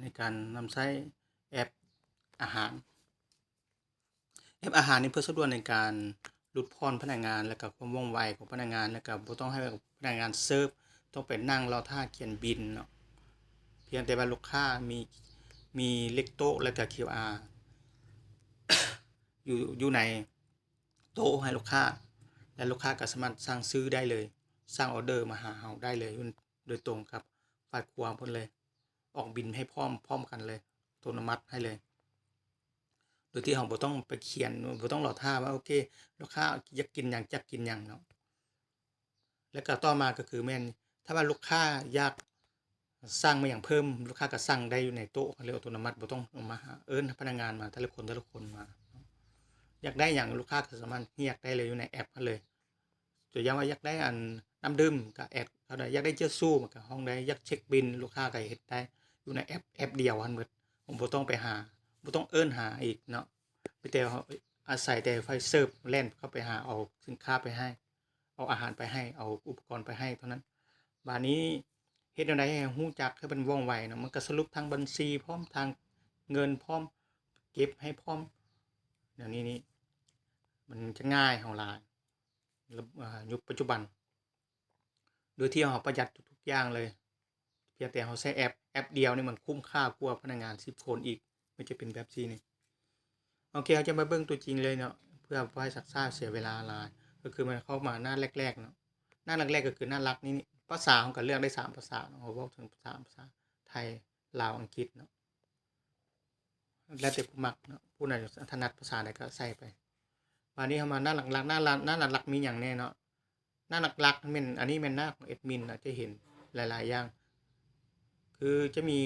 ในการนำใช้แอปอาหารแอปอาหารนี่เพื่อสะดวกในการลดพรพนักงานและก็ความว่องไวของพนักงานและก็บ่ต้องให้พนักงานเสิร์ฟต้องไปนั่งรอท่าเขียนบิลเนาะเพียงแต่ว่าลูกค้ามีเลขโต๊ะและก็ QR อยู่ในโต๊ะให้ลูกค้าและลูกค้าก็สามารถสั่งซื้อได้เลยสั่งออเดอร์มาหาเราได้เลยโดยตรงครับฝ่ายครัวเพิ่นเลยออกบิลให้พร้อมกันเลยอัตโนมัติให้เลยโดยที่เราบ่ต้องไปเขียนบ่ต้องรอท่าว่าโอเคลูกค้าอยากกินหยังจักกินหยังเนาะแล้วก็ต่อมาก็คือแม่นถ้าว่าลูกค้าอยากสั่งมาหยังเพิ่มลูกค้าก็สั่งได้อยู่ในโต๊ะเลยอัตโนมัติบ่ต้องออกมาหาเอิ้นพนักงานมาแต่ละคนมาอยากได้หยังลูกค้าก็สามารถเรียกได้เลยอยู่ในแอปนั้นเลยตัวอย่างว่าอยากได้อันน้ำดื่มก็แอดเขาได้อยากได้เจี๊ยซู่มันก็ห้องได้อยากเช็คบิลลูกค้าก็เฮ็ดได้อยู่ในแอปเดียวหั้นเบิดผมบ่ต้องไปหาบ่ต้องเอิ้นหาอีกเนาะมีแต่อาศัยแต่ไฟเซิร์ฟแล่นเข้าไปหาเอาสินค้าไปให้เอาอาหารไปให้เอาอุปกรณ์ไปให้เท่านั้นบัดนี้เฮ็ดแนวใดให้ฮู้จักให้มันว่องไวเนาะมันก็สรุปทางบัญชีพร้อมทางเงินพร้อมเก็บให้พร้อมเดี๋ยวนี้มันจะง่ายของหลายยุคปัจจุบันโดยที่เราประหยัดทุกๆอย่างเลยเพียงแต่เราใช้แอปเดียวนี่มันคุ้มค่ากว่าพนักงาน10คนอีกมันจะเป็นแบบนี้โอเคเราจะมาเบิ่งตัวจริงเลยเนาะเพื่อบ่ให้ซักซ่าเสียเวลาหลายก็คือมันเข้ามาหน้าแรกๆเนาะหน้าแรกๆก็คือน่ารักนี่ภาษาเราก็เลือกได้3ภาษาเนาะเราเว้าถึง3ภาษาไทยลาวอังกฤษเนาะแล้วแต่ผู้มักเนาะผู้ใดถนัดภาษาใดก็ใส่ไปบัดนี้เรามาหน้าหลักๆหน้าหลักๆมีหยังแน่เนาะหน้าหลักๆแม่นอันนี้แม่นหน้าของแอดมินจะเห็นหลายๆอย่างคือจะมี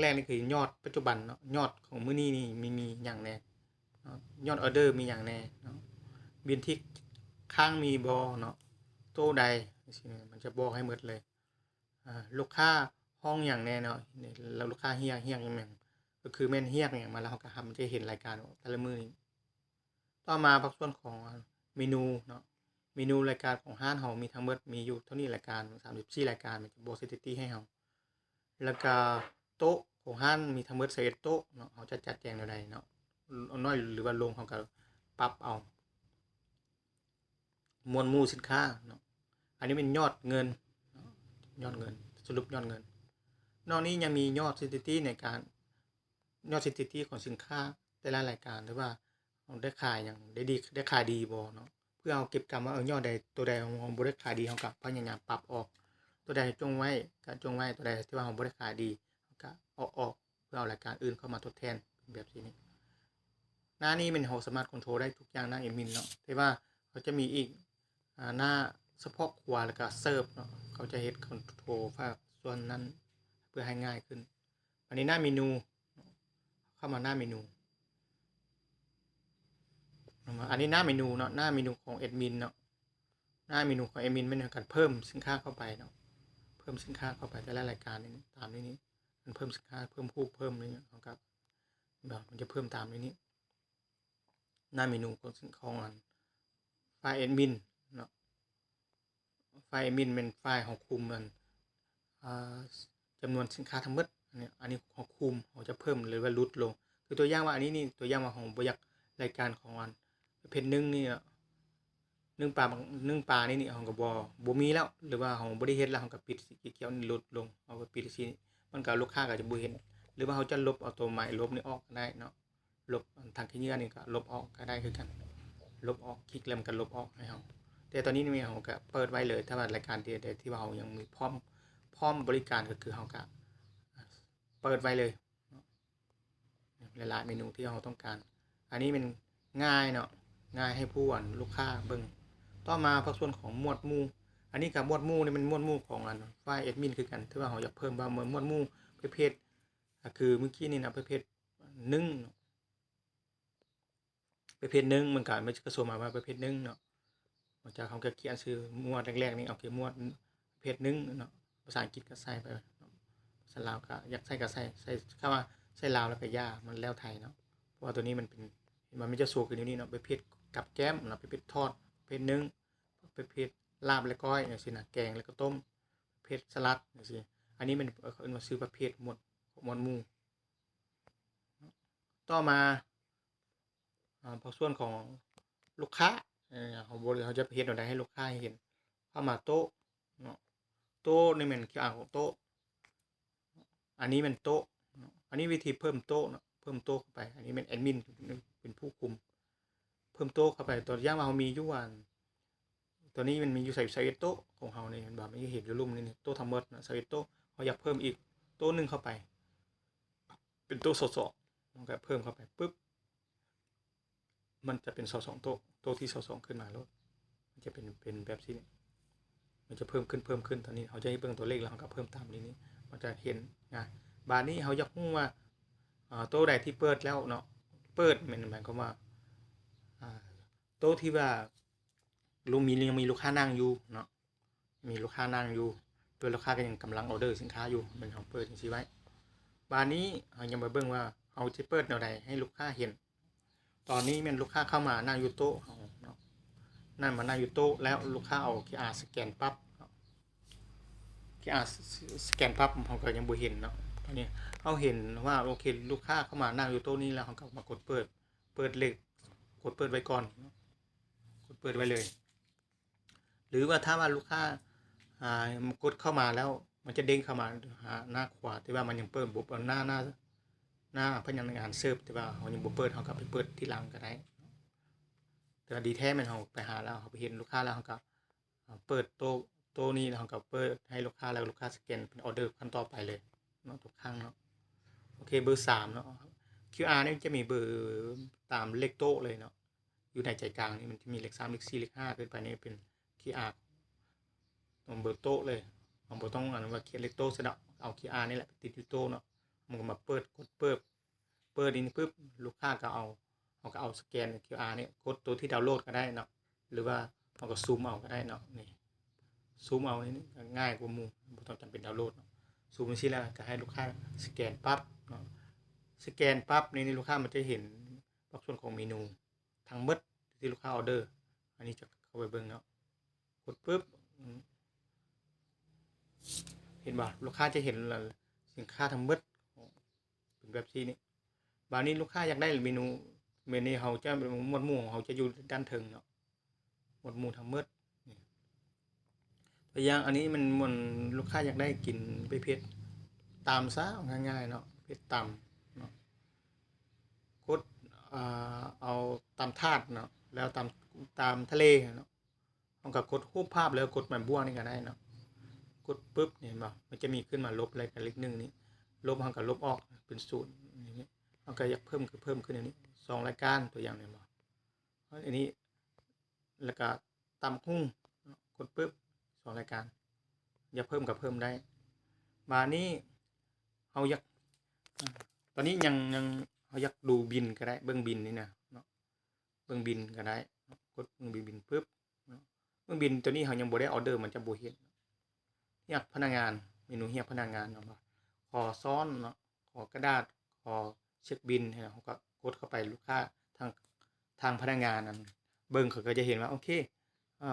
แรกๆนี่คือยอดปัจจุบันเนาะยอดของมื้อนี้นี่มีหยังแน่เนาะยอดออร์เดอร์มีหยังแน่เนาะบิลที่ค้างมีบ่เนาะโต๊ะใดจังซี่มันจะบอกให้หมดเลยลูกค้าห้องหยังแน่เนาะแล้วลูกค้าเรียกหยังก็คือแม่นเรียกหยังมาแล้วเราก็มันจะเห็นรายการแต่ละมื้อนี้ต่อมาภาคส่วนของเมนูเนาะเมนูรายการของร้านเรามีทั้งหมดมีอยู่เท่านี้รายการ34รายการมันจะบอกสถิติให้เราแล้วก็โต๊ะของร้านมีทั้งหมด21โต๊ะเนาะเราจะจัดแจงแนวใดเนาะน้อยหรือว่าลงเราก็ปรับเอามวลหมู่สินค้าเนาะอันนี้เป็นยอดเงินเนาะยอดเงินสรุปยอดเงินนอกนี้ยังมียอดสถิติในการยอดสถิติของสินค้าแต่ละรายการหรือว่าได้ขายหยังได้ดีได้ขายดีบ่เนาะเพื่อเอาเก็บกำว่ายอดใดตัวใดเราบ่ได้ขายดีเราก็พยายามปรับออกตัวใดจงไว้ก็จงไว้ตัวใดที่ว่าเราบ่ได้ขายดีเราก็เอาออกเพื่อเอารายการอื่นเข้ามาทดแทนแบบนี้หน้านี้มันเราสามารถคอนโทรลได้ทุกอย่างหน้าแอดมินเนาะแต่ว่าเขาจะมีอีกหน้าเฉพาะครัวแล้วก็เสิร์ฟเนาะเขาจะเฮ็ดคอนโทรลฝากส่วนนั้นเพื่อให้ง่ายขึ้นอันนี้หน้าเมนูเข้ามาหน้าเมนูอันนี้หน้าเมนูเนาะหน้าเมนูของแอดมินเนาะหน้าเมนูของแอดมินมันการเพิ่มสินค้าเข้าไปเนาะเพิ่มสินค้าเข้าไปแต่ละรายการนี้ตามนี้มันเพิ่มสินค้าเพิ่มผู้เพิ่มอะไรเงี้ยครับแบบมันจะเพิ่มตามนี้หน้าเมนูของอันไฟล์แอดมินเนาะไฟล์แอดมินเป็นไฟล์ของคุมมันจำนวนสินค้าทั้งหมดอันนี้ของคุมเขาจะเพิ่มหรือว่าลดลงคือตัวอย่างว่าอันนี้นี่ตัวอย่างว่าของบ่อยากรายการของอันประเภท1นี่นึ่งปลานี่เฮาก็บ่มีแล้วหรือว่าเฮาบ่ได้เฮ็ดแล้วเฮาก็ปิดสีเขียวนี่ลดลงเฮาก็ปิดสีมันก็ลูกค้าก็จะบ่เห็นหรือว่าเฮาจะลบเอาตัวใหม่ลบนี่ออกก็ได้เนาะลบทางขี้เหงื่อนี่ก็ลบออกก็ได้คือกันลบออกคลิกแล้วมันก็ลบออกให้เฮาแต่ตอนนี้นี่เฮาก็เปิดไว้เลยถ้าว่ารายการที่ว่าเฮายังมีพร้อมบริการก็คือเฮาก็เปิดไว้เลยเนาะหลายๆเมนูที่เฮาต้องการอันนี้มันง่ายเนาะง่ายให้ผู้ลูกค้าเบิ่งต่อมาภาคส่วนของหมวดหมู่อันนี้กับหมวดหมู่นี่มันหมวดหมู่ของอันไฟล์แอดมินคือกันที่ว่าเฮาอยากเพิ่มว่าหมวดหมู่ประเภทคือเมื่อกี้นี่นะประเภท1ประเภท1มันก็ส่งมาว่าประเภท1เนาะมันจะเขาก็เขียนชื่อหมวดแรกๆนี่โอเคหมวดประเภท1เนาะภาษาอังกฤษก็ใส่ไปภาษาลาวก็อยากใส่ก็ใส่คำว่าใส่ลาวแล้วก็ย่ามันแล้วไทยเนาะเพราะว่าตัวนี้มันเป็นมันจะสูงขึ้นอยู่นี่เนาะประเภทกับแก้มเนาะประเภททอดประเภท1ประเภทลาบและก้อยจังซี่นะแกงแล้วก็ต้มประเภทสลัดจังซี่อันนี้มันเขาเอิ้นว่าชื่อประเภทหมวด มวลหมู่ต่อมาพอส่วนของลูกค้าเขาจะเฮ็ดอะไรให้ลูกค้าเห็นเข้ามาโต๊ะเนาะโต๊ะนี่มันคือของโต๊ะอันนี้มันโต๊ะอันนี้วิธีเพิ่มโต๊ะเนาะเพิ่มโต๊ะเข้าไปอันนี้เป็นแอดมินเป็นผู้คุมเพิ่มโต๊ะเข้าไปตัวอย่างว่าเรามีอยู่ว่าตัวนี้มันมีอยู่ใส่โต๊ะของเรานี่มันบ่มันเห็นอยู่ลุ่มนี่โต๊ะทั้งหมดนะใส่โต๊ะเขาอยากเพิ่มอีกโต๊ะนึงเข้าไปเป็นโต๊ะสดๆมันก็เพิ่มเข้าไปปึ๊บมันจะเป็น2โต๊ะโต๊ะที่2ขึ้นมาแล้วมันจะเป็นแบบนี้มันจะเพิ่มขึ้นตอนนี้เขาจะให้เบิ่งตัวเลขแล้วเขาก็เพิ่มตามนี้มันจะเห็นนะบาดนี้เขาอยากรู้ว่าโต๊ะใดที่เปิดแล้วเนาะเปิดมันหมายความว่าโต๊ะที่ว่ายังมีลูกค้านั่งอยู่เนาะมีลูกค้านั่งอยู่ตัวลูกค้าก็ยังกำลังออเดอร์สินค้าอยู่มันเขาเปิดจังซี่ไว้บาดนี้เขายังมาเบิ่งว่าเขาจะเปิดแนวใดให้ลูกค้าเห็นตอนนี้มันลูกค้าเข้ามานั่งอยู่โต๊ะเขาเนาะนั่นมานั่งอยู่โต๊ะแล้วลูกค้าเอา QR สแกนปั๊บ QR สแกนปั๊บเขาก็ยังบ่เห็นเนาะตอนนี้เขาเห็นว่าโอเคลูกค้าเข้ามานั่งอยู่โต๊ะนี้แล้วเขาก็มากดเปิดเลขกดเปิดไว้ก่อนกดเปิดไว้เลยหรือว่าถ้าว่าลูกค้ากดเข้ามาแล้วมันจะเด้งเข้ามาหน้าขวาที่ว่ามันยังเปิดบุบหน้าพนักงานเสิร์ฟที่ว่าเขายังบ่เปิดเขาก็ไปเปิดที่หลังก็ได้แต่ดีแท้มันเขาไปหาแล้วเขาไปเห็นลูกค้าแล้วเขาก็เปิดโต๊ะนี้แล้วเขาก็เปิดให้ลูกค้าแล้วลูกค้าสแกนเป็นออเดอร์ขั้นต่อไปเลยเนาะทุกครั้งเนาะโอเคเบอร์3เนาะ QR นี่จะมีเบอร์ตามเลขโต๊ะเลยเนาะอยู่ในใจกลางนี่มันจะมีเลข3เลข4เลข5ขึ้นไปนี่เป็น QR ตรงเบอร์โต๊ะเลยเราบ่ต้องว่าเขียนเลขโต๊ะซะเนาะเอา QR นี่แหละติดอยู่โต๊ะเนาะมันก็มาเปิดกดเปิดนี่ปึ๊บลูกค้าก็เอาสแกน QR นี่กดตัวที่ดาวน์โหลดก็ได้เนาะหรือว่าเราก็ซูมเอาก็ได้เนาะนี่ซูมเอานี่ง่ายกว่าหมู่บ่ต้องจำเป็นดาวน์โหลดเนาะซูมจังซี่แล้วก็ให้ลูกค้าสแกนปั๊บเนาะสแกนปั๊บนี่ลูกค้ามันจะเห็นส่วนของเมนูทั้งหมดที่ลูกค้าออเดอร์อันนี้จะเข้าไปเบิ่งเนาะกดปึ๊บเห็นบ่ลูกค้าจะเห็นสินค้าทั้งหมดเป็นแบบนี้บางนี้ลูกค้าอยากได้เมนูเขาจะหมวดหมู่ของเขาจะอยู่ด้านเทิงเนาะหมวดหมู่ทั้งหมดตัวอย่างอันนี้มันลูกค้าอยากได้กินเผ็ดตามซะง่ายๆเนาะเผ็ดตามเนาะกดเอาตามธาตุเนาะแล้วตามทะเลเนาะเอาก็กดรูปภาพแล้วกดหมายบวกนี่ก็ได้เนาะกดปึ๊บเห็นบ่มันจะมีขึ้นมาลบอะไรกันเลข1นี้ลบเราก็ลบออกเป็น0อย่างนี้เราก็อยากเพิ่มขึ้นอันนี้2รายการตัวอย่างเนี่ยบ่อันนี้แล้วก็ตำหุ้งกดปึ๊บ2รายการอยากเพิ่มก็เพิ่มได้มานี้เฮาอยากตอนนี้ยังเฮาอยากดูบิลก็ได้เบิ่งบิลนี่นะเนาะเบิ่งบิลก็ได้กดเบิ่งบิลปึ๊บเนาะเบิ่งบิลตัวนี้เฮายังบ่ได้ออเดอร์มันจะบ่เห็นเรียกพนักงานเมนูเรียกพนักงานเนาะขอซ้อนเนาะขอกระดาษขอเช็คบิลให้เฮาก็กดเข้าไปลูกค้าทางพนักงานนั้นเบิ่งเขาก็จะเห็นว่าโอเค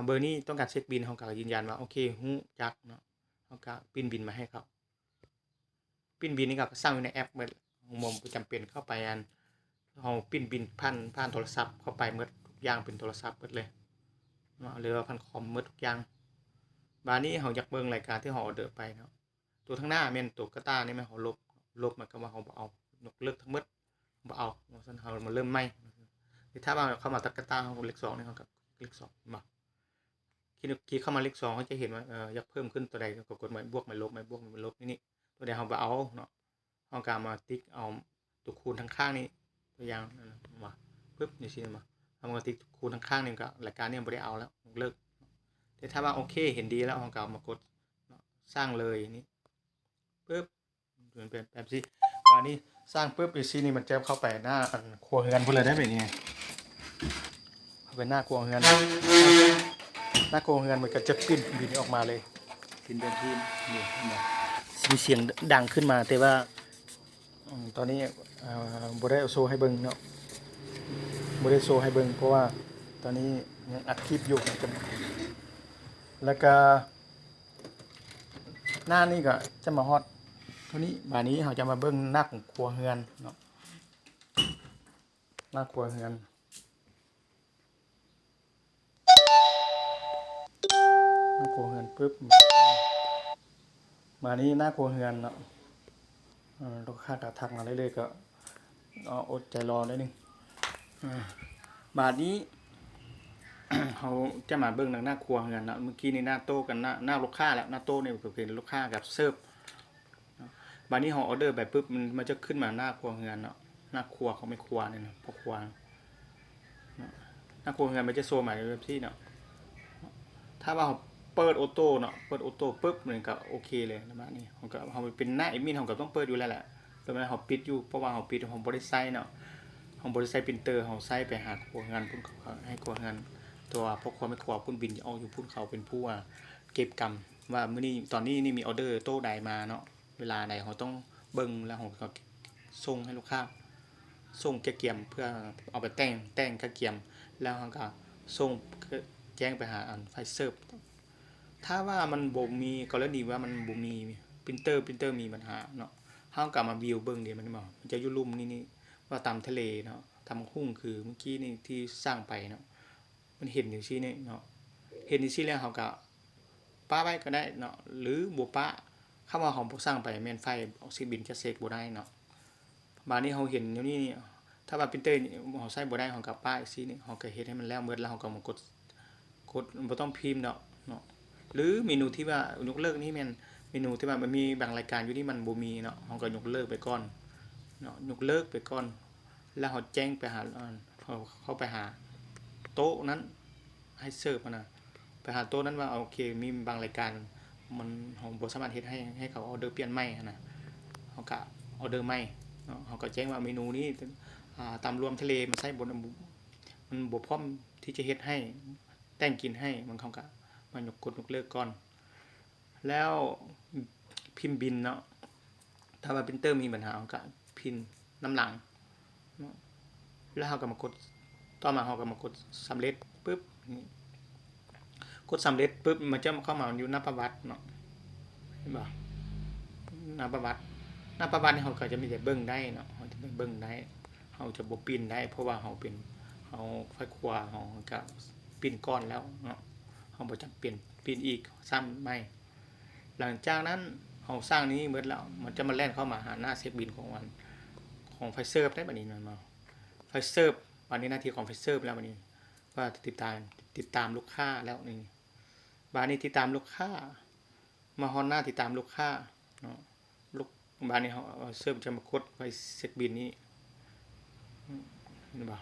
เบอร์นี้ต้องการเช็คบิลเฮาก็ยืนยันว่าโอเคฮู้จักเนาะเฮาก็พิมพ์บิลมาให้เขาพิมพ์บิลนี่ก็สร้างอยู่ในแอปหมดบ่จำเป็นเข้าไปเฮาพิมพ์บิลผ่านโทรศัพท์เข้าไปหมดทุกอย่างเป็นโทรศัพท์หมดเลยเนาะหรือว่าผ่านคอมหมดทุกอย่างบาดนี้เฮาอยากเบิ่งรายการที่เฮาออเดอร์ไปเนาะตัวข้างหน้าแม่นตัวกระตานี่แม่นเฮาลบมันก็ว่าเฮาบ่เอายกเลิกทั้งหมดบ่เอาว่าซั่นเฮามาเริ่มใหม่ถ้าว่าเข้ามาตะกะตาเลข2นี่เฮาก็เลข2มาคลิกเข้ามาเลข2เขาจะเห็นว่าอยากเพิ่มขึ้นตัวใดก็กดหมายบวกหมายลบนี่ตัวใดเฮาบ่เอาเนาะเฮาก็มาติ๊กเอาตัวคูณข้างๆนี่ตัวอย่างมาปึ๊บนี่สิมาเฮาก็ติ๊กคูณข้างๆนี่ก็รายการนี้บ่ได้เอาแล้วเลิกแต่ถ้าว่าโอเคเห็นดีแล้วเฮาก็มากดสร้างเลยนี่ปึ๊บมันเป็นแบบนี้มานี่สร้างปึ๊บอีซี่นี่มันจะเข้าไปหน้าครัวเรือนพุ่นเลยได้แบบนี้เป็นหน้าครัวเรือนมันก็จะปิ้นบินออกมาเลยปิ้นแบบที่นี่มีเสียงดังขึ้นมาแต่ว่าตอนนี้บ่ได้โชว์ให้เบิ่งเนาะบ่ได้โชว์ให้เบิ่งเพราะว่าตอนนี้ยังอัดคลิปอยู่แล้วก็หน้านี่ก็จะมาฮอต เท่านี้บาดนี้เราจะมาเบิ่งหน้าของครัวเฮือนเนาะหน้าครัวเฮือนหน้าครัวเฮือนปึ๊บมานี้หน้าครัวเฮือนเนาะลูกค้าก็ทักมาเรื่อยๆก็อดใจรอได้นึงบาดนี้ เขาจะมาเบิ่งหน้าครัวเฮือนเนาะเมื่อกี้นี่หน้าโต๊ะกันหน้าลูกค้าแล้วหน้าโต๊ะนี่ก็เป็นลูกค้ากับเสิร์ฟบาดนี้เขาออเดอร์ไปปึ๊บมันจะขึ้นมาหน้าครัวเฮือนเนาะหน้าครัวเขาไม่ครัวนี่นะพ่อครัวหน้าครัวเฮือนมันจะโชว์มาในเว็บที่เนาะถ้าว่าเขาเปิดออโต้เนาะเปิดออโต้ปึ๊บมันก็โอเคเลยประมาณนี้เขาเป็นหน้าแอดมินเขาก็ต้องเปิดอยู่แล้วแหละแต่ว่าเขาปิดอยู่เพราะว่าเขาปิดของบริษัทเนาะของบริษัทปรินเตอร์เขาใส่ไปหาครัวเฮือนพุ่นให้ครัวเฮือนตัวพวกความไม่ครัวพุ่นบินเอาอยู่พุ่นเขาเป็นผู้ว่าเก็บกรรมว่ามื้อนี้ตอนนี้นี่มีออเดอร์โต๊ะใดมาเนาะเวลาใดเขาต้องเบิ่งแล้วเขาก็ส่งให้ลูกค้าส่งแกเกียมเพื่อเอาไปแต่งกระเกียมแล้วเขาก็ส่งแจ้งไปหาอันไฟเซิร์ฟถ้าว่ามันบ่มีกรณีว่ามันบ่มีปรินเตอร์มีปัญหาเนาะเฮาก็มาวิวเบิ่งดิมันจะอยู่ลุ่มนี่ว่าตามทะเลเนาะทำหุ้งคือเมื่อกี้นี่ที่สร้างไปเนาะมันเห็นจังซี่นี่เนาะเห็นจังซี่แล้วเฮาก็ป้าไว้ก็ได้เนาะหรือบ่ป้าคำว่าของสร้างไปแม่นไฟออกซิบินจะเสกบ่ได้เนาะบาดนี้เฮาเห็นอยู่นี่ถ้าว่าปรินเตอร์เฮาใช้บ่ได้เฮาก็ป้าอีกซี่นี่เฮาก็เฮ็ดให้มันแล้วหมดแล้วเฮาก็มากดบ่ต้องพิมพ์เนาะหรือเมนูที่ว่ายกเลิกนี่แม่นเมนูที่ว่ามันมีบางรายการอยู่ที่มันบ่มีเนาะเฮาก็ยกเลิกไปก่อนเนาะยกเลิกไปก่อนแล้วเฮาแจ้งไปหาเขาไปหาโต๊ะนั้นให้เสิร์ฟนะไปหาโต๊ะนั้นว่าโอเคมีบางรายการมันเฮาบ่สามารถเฮ็ดให้เขาออเดอร์เปลี่ยนใหม่นะเฮาก็ออเดอร์ใหม่เนาะเฮาก็แจ้งว่าเมนูนี้ตำรวมทะเลมันใช้มันบ่พร้อมที่จะเฮ็ดให้แต่งกินให้มันเขาก็มันยกเลิกก่อนแล้วพิมพ์บินเนาะถ้าว่าปรินเตอร์มีปัญหาก็พิมพ์น้ำหลังเนาะแล้วเราก็มากดต่อมาเราก็มากดสำเร็จปึ๊บกดสำเร็จปึ๊บมันจะเข้ามาอยู่หน้าประวัติเนาะเห็นบ่หน้าประวัตินี่เราก็จะมีแต่เบิ่งได้เนาะเราจะเบิ่งได้เราจะบ่ปิ้นได้เพราะว่าเราเป็นเราไฟครัวเราก็ปิ้นก่อนแล้วเนาะเราบ่จำเป็นปิ้นอีกซ้ำใหม่หลังจากนั้นเราสร้างนี้หมดแล้วมันจะมาแล่นเข้ามาหาหน้าเช็คบินของมันของไฟเซอร์ได้บัดนี้มันมาไฟเซอร์วันนี้หน้าที่ของไฟเซอร์แล้วบัดนี้ว่าติดตามลูกค้าแล้วนี่บัดนี้ติดตามลูกค้ามาฮอดหน้าติดตามลูกค้าเนาะลูกบัดนี้เฮาเซิร์ฟจะมากดไฟเช็คบินนี้เห็นบ่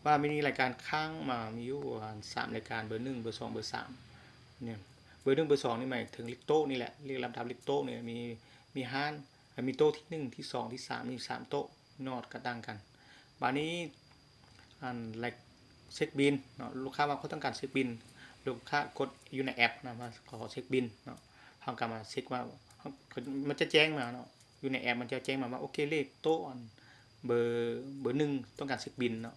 ว่ามีรายการค้างมามีอยู่3รายการเบอร์1เบอร์2เบอร์3เนี่ยเบอร์1เบอร์2นี่หมายถึงลิกโต๊ะนี่แหละเรียกลำดับลิกโต๊ะเนี่ยมีห้านมีโต๊ะที่1ที่2ที่3มี3โต๊ะนอดก็ต่างกันบัดนี้อันเช็คบินเนาะลูกค้าว่าเขาต้องการเช็คบินลูกค้ากดอยู่ในแอปนะมาขอเช็คบินเนาะเฮาก็มาเช็คว่ามันจะแจ้งมาเนาะอยู่ในแอปมันจะแจ้งมาว่าโอเคเลขโต๊ะเบอร์1ต้องการเช็คบินเนาะ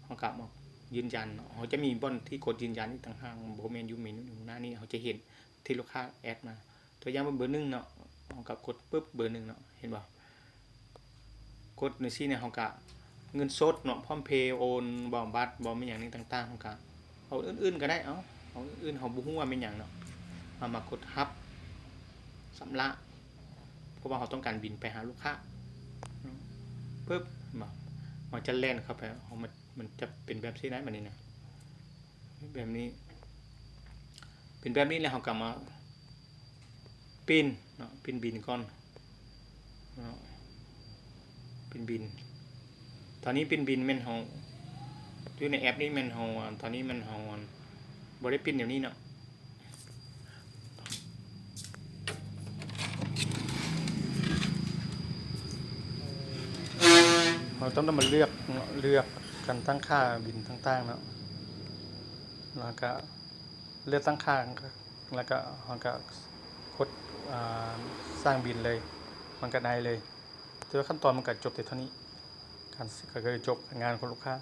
เฮาก็มายืนยันเนาะเขาจะมีบ่อนที่กดยืนยันต่างหากบ่แม่นอยู่เมนูหน้านี้เขาจะเห็นที่ลูกค้าแอดมาตัวอย่างเบอร์1เนาะเฮาก็กดปึ๊บเบอร์1เนาะเห็นบ่กดในซี่เนี่ยเฮาก็เงินสดเนาะพร้อมเพย์โอนบ่บัตรบ่มีหยังนี่ต่างๆเฮาก็เอาอื่นๆก็ได้เอาอื่นๆเฮาบ่ฮู้ว่าเป็นหยังเนาะมากดรับสำระเพราะว่าเขาต้องการบินไปหาลูกค้าปึ๊บมันจะแล่นเข้าไปมันจะเป็นแบบนี้ได้บัดนี้นะแบบนี้เป็นแบบนี้แล้วเฮาก็มาปิ้นเนาะปิ้นบินก่อนเนาะปิ้นบินตอนนี้ปิ้นบินแม่นเฮาอยู่ในแอปนี้แม่นเฮาตอนนี้มันเฮาบ่ได้ปิ้นเดี๋ยวนี้เนาะเราต้องมาเลือกกันตั้งค่าบินต่างๆเนาะแล้วก็เลือกตั้งค่าแล้วก็เราก็กดสร้างบินเลยมันก็ได้เลยแต่ว่าขั้นตอนมันก็จบแต่เท่านี้การก็จบงานของลูกค้า